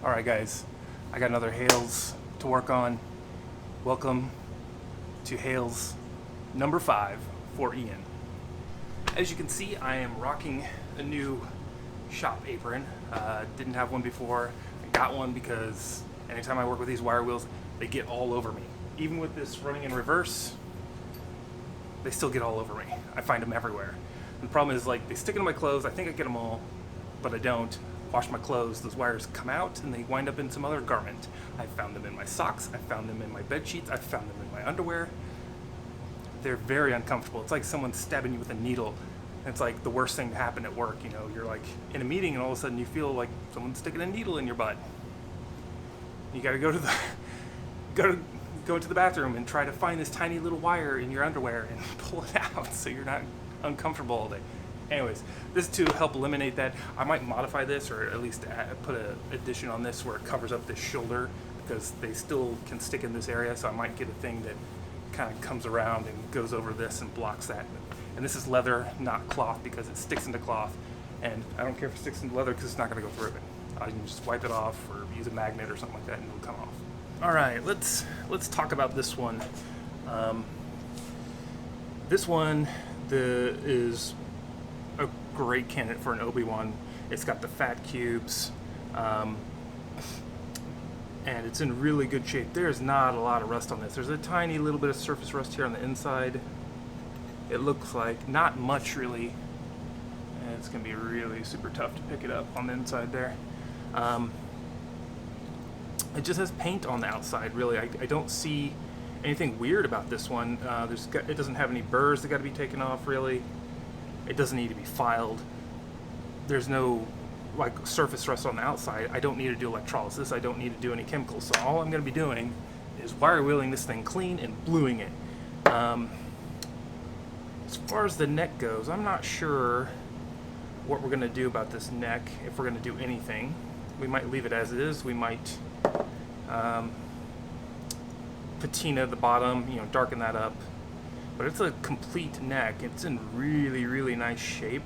Alright guys, I got another Hales to work on. Welcome to Hales number 5 for Ian. As you can see, I am rocking a new shop apron. Didn't have one before. I got one because anytime I work with these wire wheels, they get all over me. Even with this running in reverse, they still get all over me. I find them everywhere. And the problem is, like, they stick into my clothes. I think I get them all, but I don't. Wash my clothes, those wires come out and they wind up in some other garment. I found them in my socks, I found them in my bed sheets, I found them in my underwear. They're very uncomfortable. It's like someone stabbing you with a needle. It's like the worst thing to happen at work, you know. You're like in a meeting and all of a sudden you feel like someone's sticking a needle in your butt. You gotta go to the go to the bathroom and try to find this tiny little wire in your underwear and pull it out so you're not uncomfortable all day. Anyways, this is to help eliminate that. I might modify this, or at least put an addition on this where it covers up this shoulder, because they still can stick in this area, so I might get a thing that kind of comes around and goes over this and blocks that. And this is leather, not cloth, because it sticks into cloth, and I don't care if it sticks into leather because it's not going to go through it. I can just wipe it off or use a magnet or something like that and it'll come off. Alright, let's talk about this one. This one is a great candidate for an Obi Wan. It's got the fat cubes, and it's in really good shape. There's not a lot of rust on this. There's a tiny little bit of surface rust here on the inside. It looks like not much really, and it's gonna be really super tough to pick it up on the inside there. It just has paint on the outside, really. I don't see anything weird about this one. It doesn't have any burrs that got to be taken off, really. It doesn't need to be filed. There's no like surface rust on the outside. I don't need to do electrolysis. I don't need to do any chemicals. So all I'm going to be doing is wire wheeling this thing clean and bluing it. As far as the neck goes, I'm not sure what we're going to do about this neck, if we're going to do anything. We might leave it as it is. We might patina the bottom, you know, darken that up. But it's a complete neck. It's in really, really nice shape.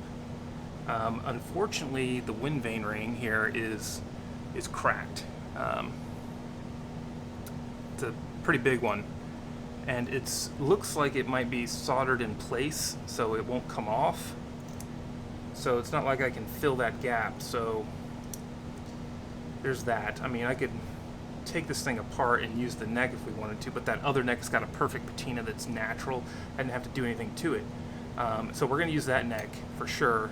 Unfortunately, the wind vane ring here is cracked. It's a pretty big one, and it looks like it might be soldered in place, so it won't come off. So it's not like I can fill that gap. So there's that. I mean, I could take this thing apart and use the neck if we wanted to, but that other neck's got a perfect patina that's natural. I didn't have to do anything to it. So we're going to use that neck for sure,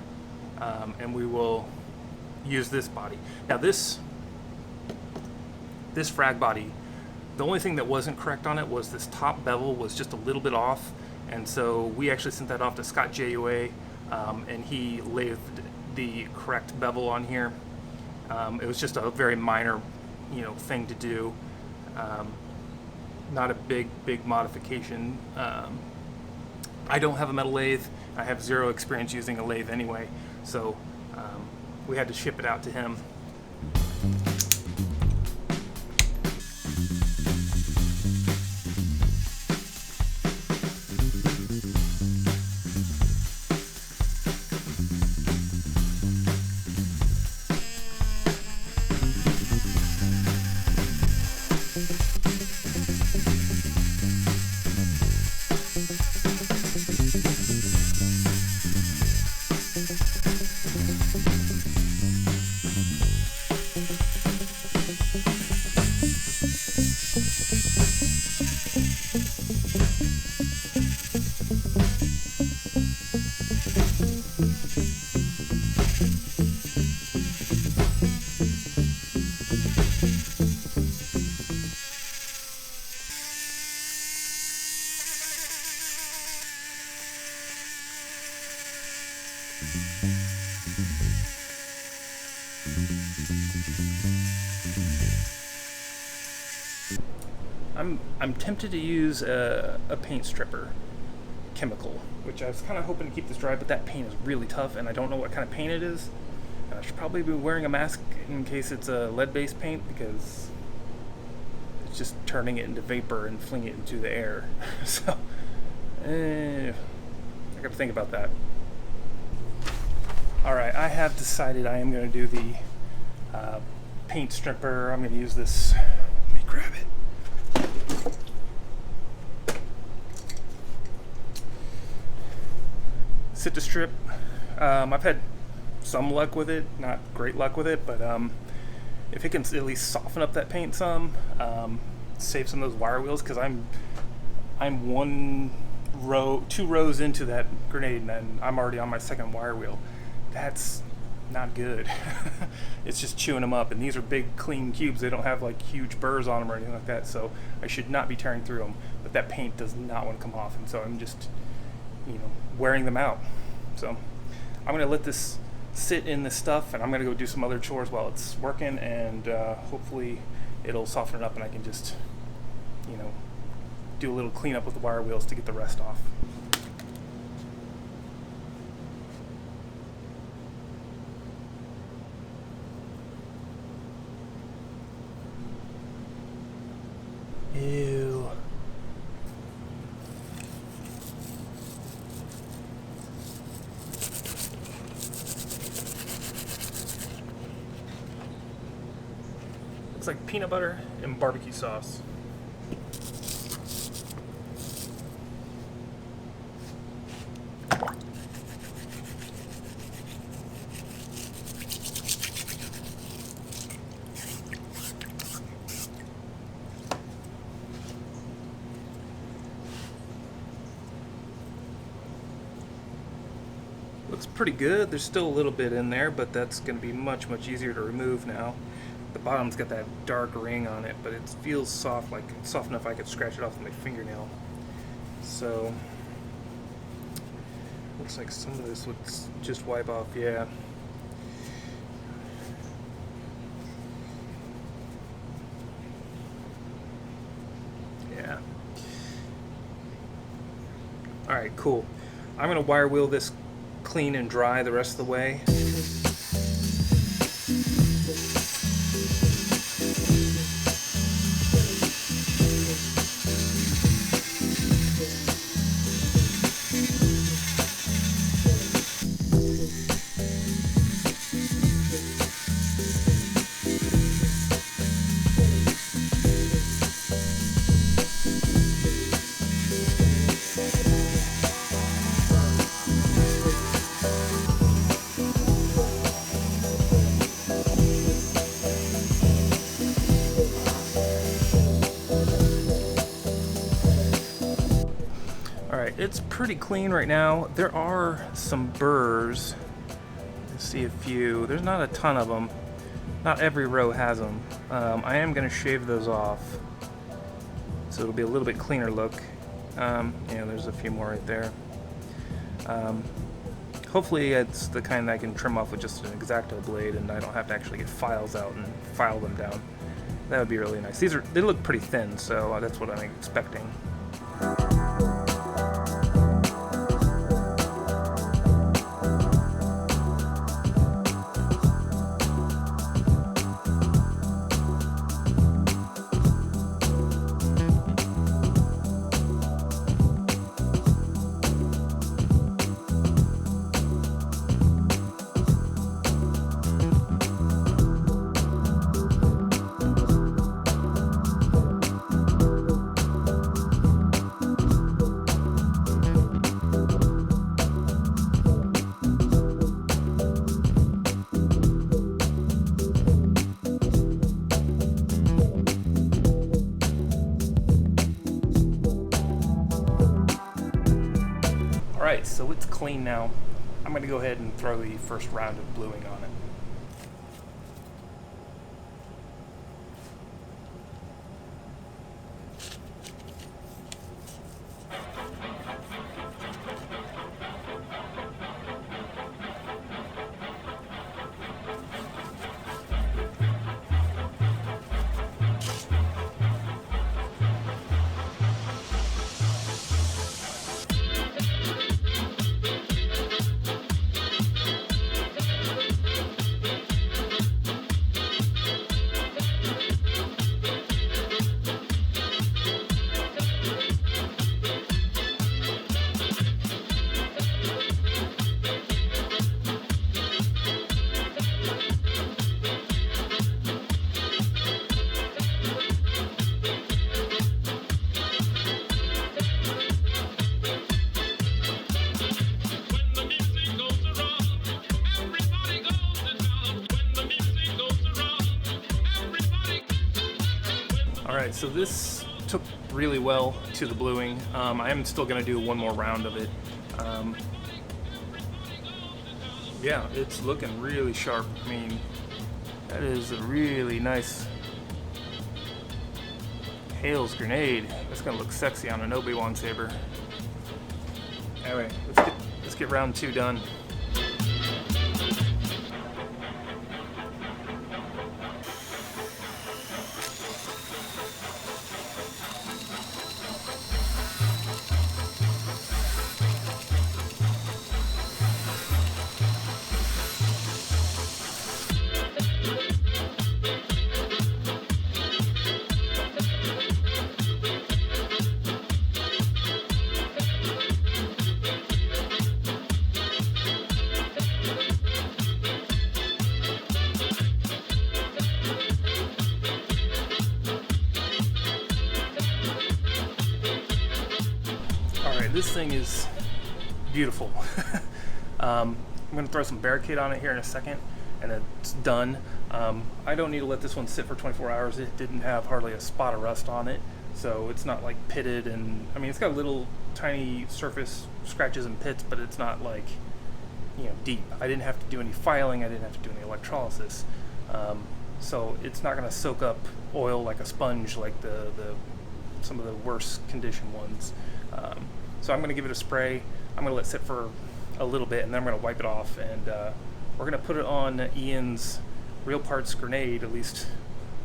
and we will use this body. Now this frag body, the only thing that wasn't correct on it was this top bevel was just a little bit off, and so we actually sent that off to Scott JUA, and he lathed the correct bevel on here. It was just a very minor, you know, thing to do. Not a big modification. I don't have a metal lathe. I have zero experience using a lathe anyway, so we had to ship it out to him. I'm tempted to use a paint stripper chemical, which I was kind of hoping to keep this dry, but that paint is really tough and I don't know what kind of paint it is. And I should probably be wearing a mask in case it's a lead-based paint, because it's just turning it into vapor and flinging it into the air. So I gotta think about that. Alright, I have decided I am going to do the paint stripper. I'm going to use this. Let me grab it. Sit to strip. I've had some luck with it, not great luck with it, but if it can at least soften up that paint some, save some of those wire wheels, because I'm two rows into that grenade and I'm already on my second wire wheel. That's not good. It's just chewing them up, and these are big clean cubes. They don't have like huge burrs on them or anything like that, so I should not be tearing through them, but that paint does not want to come off, and so I'm just, wearing them out. So I'm going to let this sit in this stuff, and I'm going to go do some other chores while it's working, and hopefully it'll soften it up and I can just do a little cleanup with the wire wheels to get the rest off. Ew. Looks like peanut butter and barbecue sauce. Looks pretty good. There's still a little bit in there, but that's going to be much easier to remove now. The bottom's got that dark ring on it, but it feels soft, like it's soft enough I could scratch it off with my fingernail. So looks like some of this would just wipe off. Yeah. Yeah. Alright, cool. I'm going to wire wheel this clean and dry the rest of the way. It's pretty clean right now. There are some burrs. Let's see a few. There's not a ton of them. Not every row has them. I am going to shave those off, so it'll be a little bit cleaner look. Yeah, there's a few more right there. Hopefully it's the kind that I can trim off with just an X-Acto blade, and I don't have to actually get files out and file them down. That would be really nice. They look pretty thin, so that's what I'm expecting. Alright, so it's clean now. I'm going to go ahead and throw the first round of bluing on it. Alright, so this took really well to the bluing. I am still going to do one more round of it. Yeah, it's looking really sharp. I mean, that is a really nice Hales grenade. That's going to look sexy on an Obi Wan saber. Anyway, let's get round 2 done. This thing is beautiful. I'm going to throw some barricade on it here in a second, and it's done. I don't need to let this one sit for 24 hours. It didn't have hardly a spot of rust on it, so it's not like pitted, and I mean it's got little tiny surface scratches and pits, but it's not like, you know, deep. I didn't have to do any filing. I didn't have to do any electrolysis, so it's not going to soak up oil like a sponge like some of the worst condition ones. So I'm going to give it a spray. I'm going to let it sit for a little bit, and then I'm going to wipe it off, and we're going to put it on Ian's real parts grenade, at least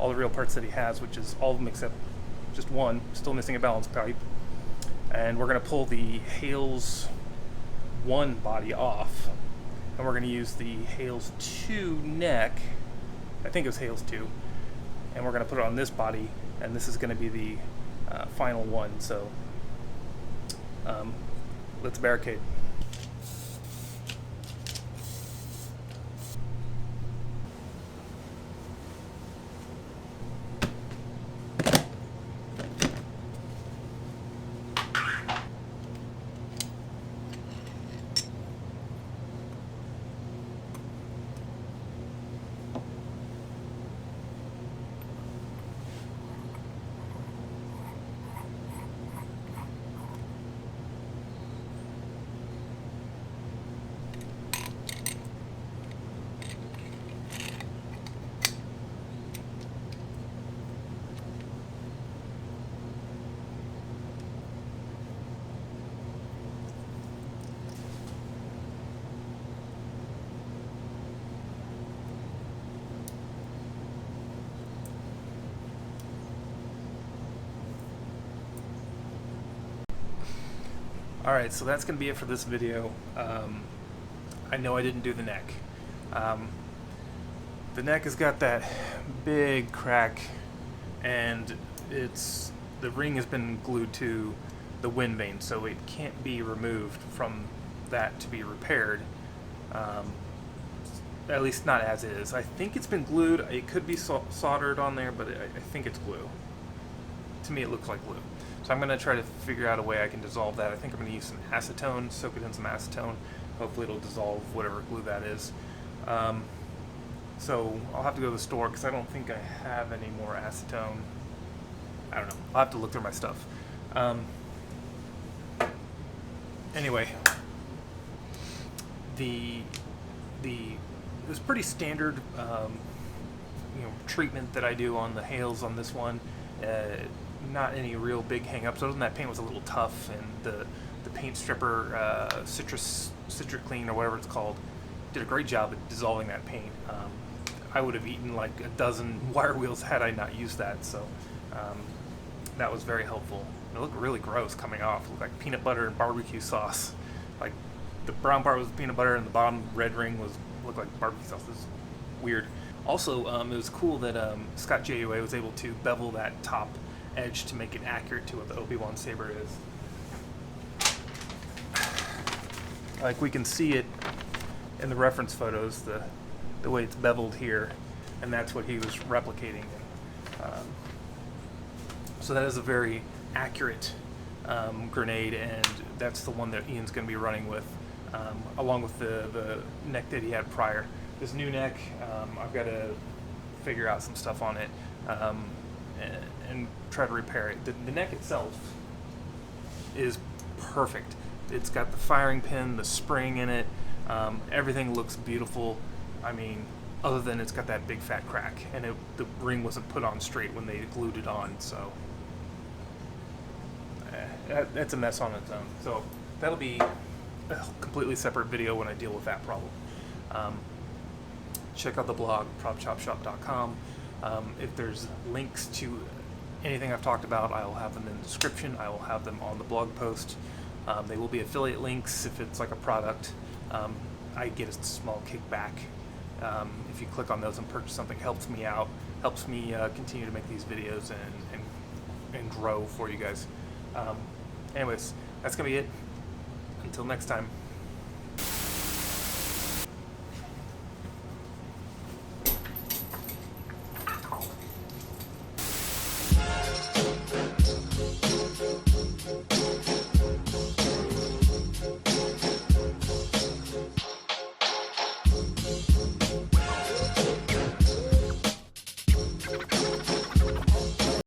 all the real parts that he has, which is all of them except just one, still missing a balance pipe. And we're going to pull the Hales 1 body off, and we're going to use the Hales 2 neck, I think it was Hales 2, and we're going to put it on this body, and this is going to be the final one. So let's barricade. Alright, so that's going to be it for this video. I know I didn't do the neck. The neck has got that big crack, and the ring has been glued to the wind vane, so it can't be removed from that to be repaired. At least not as is. I think it's been glued. It could be soldered on there, but I think it's glue. To me it looks like glue. So I'm going to try to figure out a way I can dissolve that. I think I'm going to use some acetone, soak it in some acetone. Hopefully it'll dissolve whatever glue that is. So I'll have to go to the store because I don't think I have any more acetone. I don't know. I'll have to look through my stuff. Anyway, it was pretty standard treatment that I do on the Hales on this one. Not any real big hang-ups, other than that paint was a little tough, and the paint stripper, Citric Clean or whatever it's called, did a great job at dissolving that paint. I would have eaten like a dozen wire wheels had I not used that, so that was very helpful. It looked really gross coming off. It looked like peanut butter and barbecue sauce. Like the brown part was peanut butter and the bottom red ring looked like barbecue sauce. It was weird. Also, it was cool that Scott JUA was able to bevel that top edge to make it accurate to what the Obi Wan saber is. Like we can see it in the reference photos, the way it's beveled here, and that's what he was replicating. So that is a very accurate grenade, and that's the one that Ian's going to be running with, along with the neck that he had prior. This new neck, I've got to figure out some stuff on it. and try to repair it. The neck itself is perfect. It's got the firing pin, the spring in it. Everything looks beautiful. I mean, other than it's got that big fat crack, and the ring wasn't put on straight when they glued it on, so that's a mess on its own. So that'll be a completely separate video when I deal with that problem. Check out the blog, propchopshop.com. If there's links to anything I've talked about, I will have them in the description. I will have them on the blog post. They will be affiliate links if it's like a product. I get a small kickback. If you click on those and purchase something, helps me out, helps me continue to make these videos and grow for you guys. Anyways, that's gonna be it. Until next time.